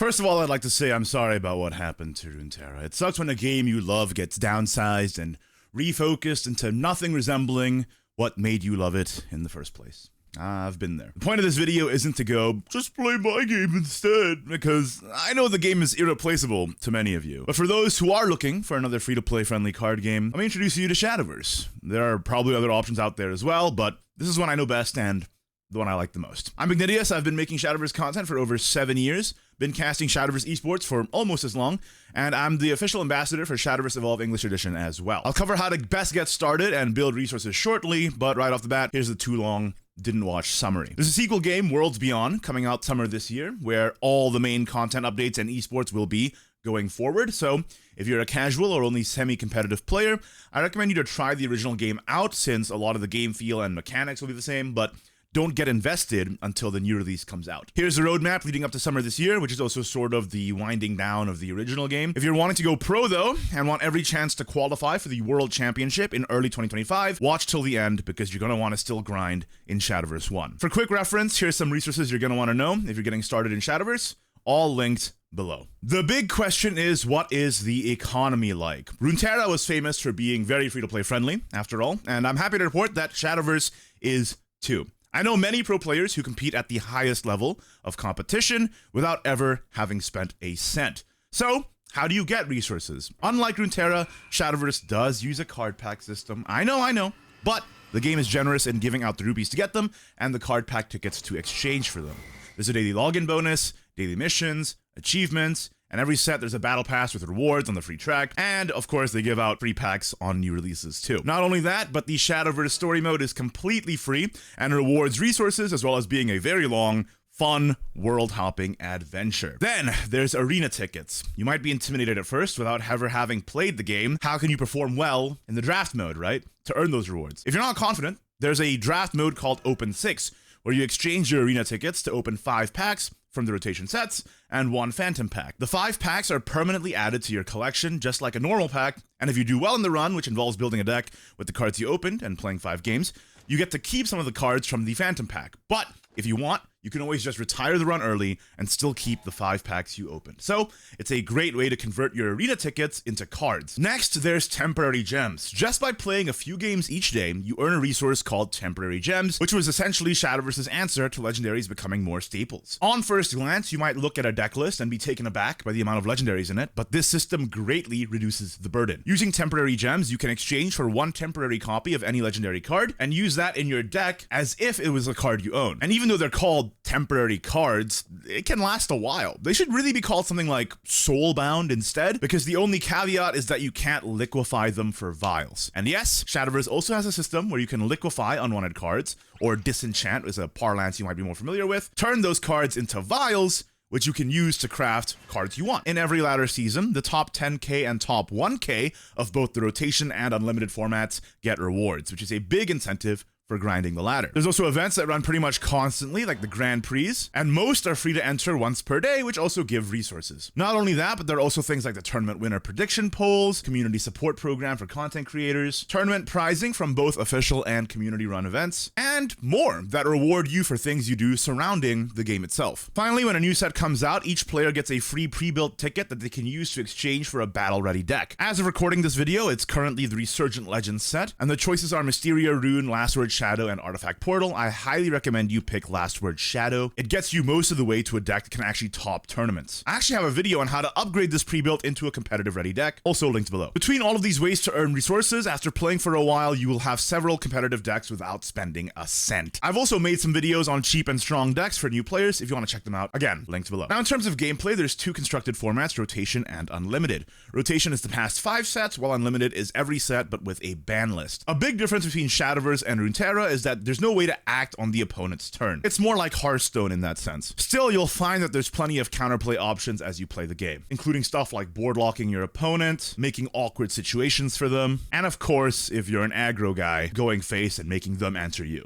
First of all, I'd like to say I'm sorry about what happened to Runeterra. It sucks when a game you love gets downsized and refocused into nothing resembling what made you love it in the first place. I've been there. The point of this video isn't to go, just play my game instead, because I know the game is irreplaceable to many of you. But for those who are looking for another free-to-play friendly card game, let me introduce you to Shadowverse. There are probably other options out there as well, but this is one I know best and the one I like the most. I'm Ignideus. I've been making Shadowverse content for over 7 years, been casting Shadowverse Esports for almost as long, and I'm the official ambassador for Shadowverse Evolve English Edition as well. I'll cover how to best get started and build resources shortly, but right off the bat, here's the too long didn't watch summary. There's a sequel game, Worlds Beyond, coming out summer this year, where all the main content updates and esports will be going forward. So if you're a casual or only semi-competitive player, I recommend you to try the original game out, since a lot of the game feel and mechanics will be the same, but don't get invested until the new release comes out. Here's the roadmap leading up to summer this year, which is also sort of the winding down of the original game. If you're wanting to go pro though, and want every chance to qualify for the World Championship in early 2025, watch till the end, because you're gonna wanna still grind in Shadowverse 1. For quick reference, here's some resources you're gonna wanna know if you're getting started in Shadowverse, all linked below. The big question is, what is the economy like? Runeterra was famous for being very free-to-play friendly, after all, and I'm happy to report that Shadowverse is too. I know many pro players who compete at the highest level of competition without ever having spent a cent. So, how do you get resources? Unlike Runeterra, Shadowverse does use a card pack system. I know, but the game is generous in giving out the rupees to get them and the card pack tickets to exchange for them. There's a daily login bonus, daily missions, achievements, and every set there's a battle pass with rewards on the free track, and of course they give out free packs on new releases too. Not only that, but the Shadowverse story mode is completely free and rewards resources, as well as being a very long, fun, world-hopping adventure. Then there's arena tickets. You might be intimidated at first without ever having played the game. How can you perform well in the draft mode, right? To earn those rewards. If you're not confident, there's a draft mode called Open 6, where you exchange your arena tickets to open 5 packs from the rotation sets and 1 phantom pack. The 5 packs are permanently added to your collection, just like a normal pack, and if you do well in the run, which involves building a deck with the cards you opened and playing 5 games, you get to keep some of the cards from the phantom pack. But if you want, you can always just retire the run early and still keep the 5 packs you opened. So it's a great way to convert your arena tickets into cards. Next, there's temporary gems. Just by playing a few games each day, you earn a resource called temporary gems, which was essentially Shadowverse's answer to legendaries becoming more staples. On first glance, you might look at a deck list and be taken aback by the amount of legendaries in it, but this system greatly reduces the burden. Using temporary gems, you can exchange for 1 temporary copy of any legendary card and use that in your deck as if it was a card you own. And even though they're called temporary cards, it can last a while. They should really be called something like soulbound instead, because the only caveat is that you can't liquefy them for vials. And yes, Shadowverse also has a system where you can liquefy unwanted cards, or disenchant is a parlance you might be more familiar with. Turn those cards into vials, which you can use to craft cards you want. In every ladder season, the top 10k and top 1k of both the rotation and unlimited formats get rewards, which is a big incentive for grinding the ladder. There's also events that run pretty much constantly, like the Grand Prix, and most are free to enter once per day, which also give resources. Not only that, but there are also things like the tournament winner prediction polls, community support program for content creators, tournament prizing from both official and community run events, and more that reward you for things you do surrounding the game itself. Finally, when a new set comes out, each player gets a free pre-built ticket that they can use to exchange for a battle-ready deck. As of recording this video, it's currently the Resurgent Legends set, and the choices are Mysteria, Rune, Last Word Shadow, and Artifact Portal. I highly recommend you pick Last Word Shadow. It gets you most of the way to a deck that can actually top tournaments. I actually have a video on how to upgrade this pre-built into a competitive ready deck, also linked below. Between all of these ways to earn resources, after playing for a while, you will have several competitive decks without spending a cent. I've also made some videos on cheap and strong decks for new players if you want to check them out. Again, linked below. Now, in terms of gameplay, there's 2 constructed formats, Rotation and Unlimited. Rotation is the past 5 sets, while Unlimited is every set but with a ban list. A big difference between Shadowverse and Runeterra is that there's no way to act on the opponent's turn. It's more like Hearthstone in that sense. Still, you'll find that there's plenty of counterplay options as you play the game, including stuff like board locking your opponent, making awkward situations for them, and of course, if you're an aggro guy, going face and making them answer you.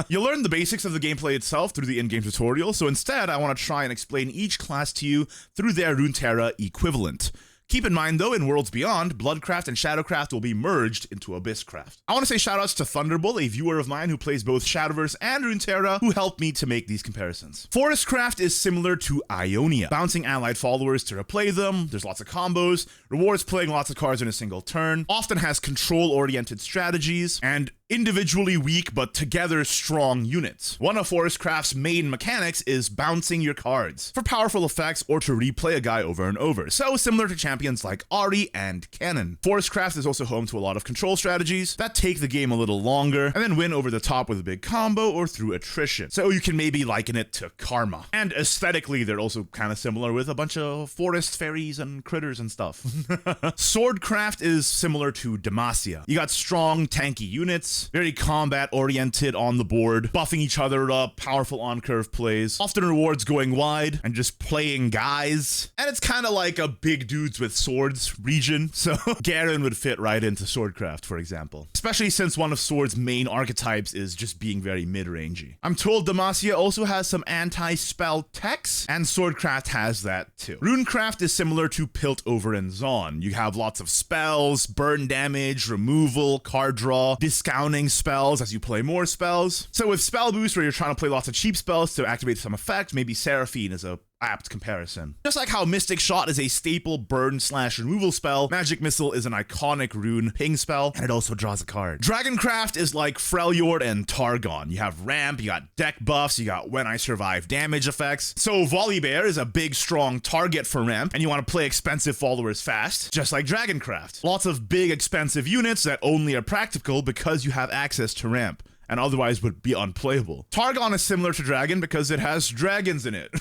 You'll learn the basics of the gameplay itself through the in-game tutorial, so instead I want to try and explain each class to you through their Runeterra equivalent. Keep in mind though, in Worlds Beyond, Bloodcraft and Shadowcraft will be merged into Abysscraft. I want to say shoutouts to Thunderbull, a viewer of mine who plays both Shadowverse and Runeterra, who helped me to make these comparisons. Forestcraft is similar to Ionia, bouncing allied followers to replay them, there's lots of combos, rewards playing lots of cards in a single turn, often has control-oriented strategies, and individually weak but together strong units. One of Forestcraft's main mechanics is bouncing your cards for powerful effects or to replay a guy over and over, so similar to champions like Ahri and Cannon. Forestcraft is also home to a lot of control strategies that take the game a little longer and then win over the top with a big combo or through attrition, so you can maybe liken it to Karma. And aesthetically, they're also kind of similar with a bunch of forest fairies and critters and stuff. Swordcraft is similar to Demacia. You got strong, tanky units, very combat oriented on the board, buffing each other up, powerful on-curve plays, often rewards going wide and just playing guys. And it's kind of like a big dudes with swords region, so Garen would fit right into Swordcraft, for example. Especially since one of Sword's main archetypes is just being very mid-rangey. I'm told Demacia also has some anti-spell techs, and Swordcraft has that too. Runecraft is similar to Piltover and Zaun. You have lots of spells, burn damage, removal, card draw, discounting spells as you play more spells. So with spell boost, where you're trying to play lots of cheap spells to activate some effect, maybe Seraphine is a apt comparison. Just like how Mystic Shot is a staple burn/removal spell, Magic Missile is an iconic rune ping spell, and it also draws a card. Dragoncraft is like Freljord and Targon. You have ramp, you got deck buffs, you got when I survive damage effects. So Volibear is a big strong target for ramp, and you want to play expensive followers fast, just like Dragoncraft. Lots of big expensive units that only are practical because you have access to ramp, and otherwise would be unplayable. Targon is similar to Dragon because it has dragons in it.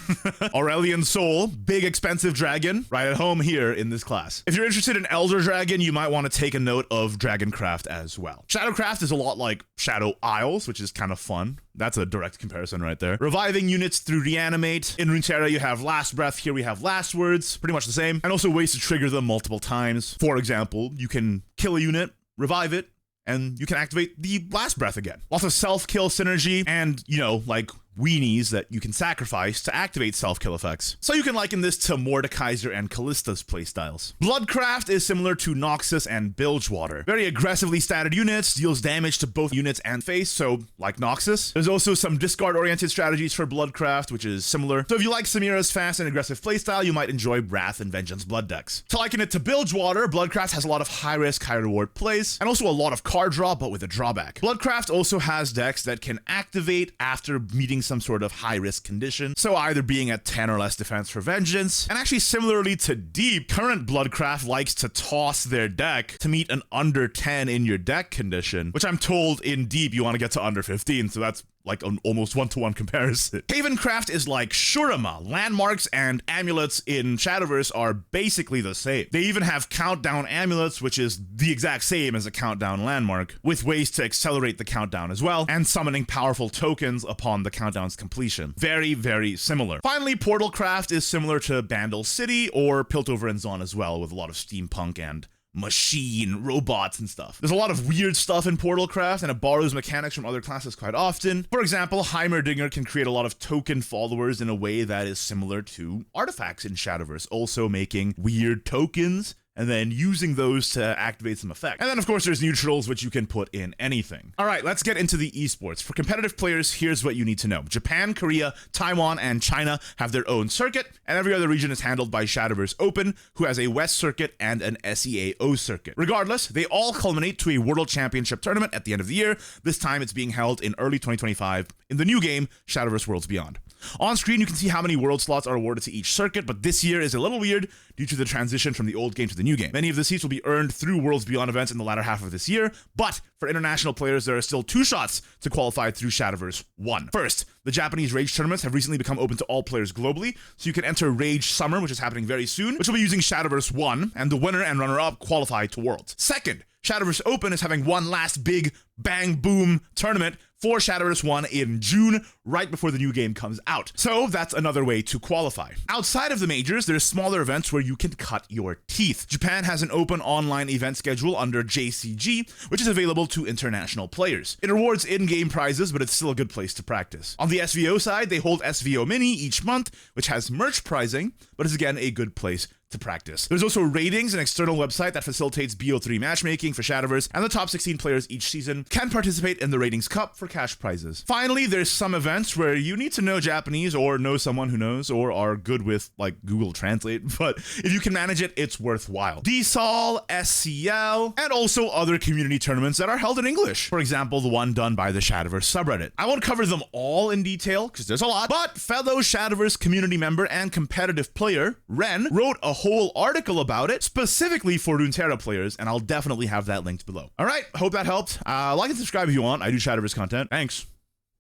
Aurelian Soul, big expensive dragon, right at home here in this class. If you're interested in Elder Dragon, you might want to take a note of Dragoncraft as well. Shadowcraft is a lot like Shadow Isles, which is kind of fun. That's a direct comparison right there. Reviving units through Reanimate. In Runeterra, you have Last Breath. Here we have Last Words. Pretty much the same. And also ways to trigger them multiple times. For example, you can kill a unit, revive it, and you can activate the Last Breath again. Lots of self-kill synergy and, you know, like weenies that you can sacrifice to activate self-kill effects. So you can liken this to Mordekaiser and Callista's playstyles. Bloodcraft is similar to Noxus and Bilgewater. Very aggressively statted units, deals damage to both units and face, so like Noxus. There's also some discard-oriented strategies for Bloodcraft, which is similar. So if you like Samira's fast and aggressive playstyle, you might enjoy Wrath and Vengeance Blood decks. To liken it to Bilgewater, Bloodcraft has a lot of high-risk, high-reward plays, and also a lot of card draw, but with a drawback. Bloodcraft also has decks that can activate after meeting some sort of high-risk condition, so either being at 10 or less defense for Vengeance, and actually similarly to Deep, current Bloodcraft likes to toss their deck to meet an under 10 in your deck condition, which I'm told in Deep you want to get to under 15, so that's like an almost one-to-one comparison. Havencraft is like Shurima. Landmarks and amulets in Shadowverse are basically the same. They even have countdown amulets, which is the exact same as a countdown landmark, with ways to accelerate the countdown as well, and summoning powerful tokens upon the countdown's completion. Very, very similar. Finally, Portalcraft is similar to Bandle City or Piltover and Zaun as well, with a lot of steampunk and machine, robots, and stuff. There's a lot of weird stuff in Portalcraft, and it borrows mechanics from other classes quite often. For example, Heimerdinger can create a lot of token followers in a way that is similar to artifacts in Shadowverse, also making weird tokens and then using those to activate some effect. And then of course there's neutrals, which you can put in anything. All right, let's get into the esports. For competitive players, here's what you need to know. Japan, Korea, Taiwan, and China have their own circuit, and every other region is handled by Shadowverse Open, who has a West circuit and an SEAO circuit. Regardless, they all culminate to a World Championship tournament at the end of the year. This time it's being held in early 2025 in the new game, Shadowverse Worlds Beyond. On screen, you can see how many world slots are awarded to each circuit, but this year is a little weird due to the transition from the old game to the new game. Many of the seats will be earned through Worlds Beyond events in the latter half of this year, but for international players, there are still 2 shots to qualify through Shadowverse 1. First, the Japanese Rage tournaments have recently become open to all players globally, so you can enter Rage Summer, which is happening very soon, which will be using Shadowverse 1, and the winner and runner-up qualify to Worlds. Second, Shadowverse Open is having one last big bang boom tournament for Shadowverse 1 in June, right before the new game comes out. So that's another way to qualify. Outside of the majors, there's smaller events where you can cut your teeth. Japan has an open online event schedule under JCG, which is available to international players. It rewards in-game prizes, but it's still a good place to practice. On the SVO side, they hold SVO Mini each month, which has merch pricing, but is again a good place to practice. There's also ratings, an external website that facilitates BO3 matchmaking for Shadowverse, and the top 16 players each season can participate in the Ratings Cup for cash prizes. Finally, there's some events where you need to know Japanese or know someone who knows or are good with like Google Translate, but if you can manage it, it's worthwhile. DSOL, SCL, and also other community tournaments that are held in English. For example, the one done by the Shadowverse subreddit. I won't cover them all in detail because there's a lot, but fellow Shadowverse community member and competitive player, Ren, wrote a whole article about it specifically for Runeterra players, and I'll definitely have that linked below. All right, hope that helped. Like and subscribe if you want. I do Shadowverse content. Thanks.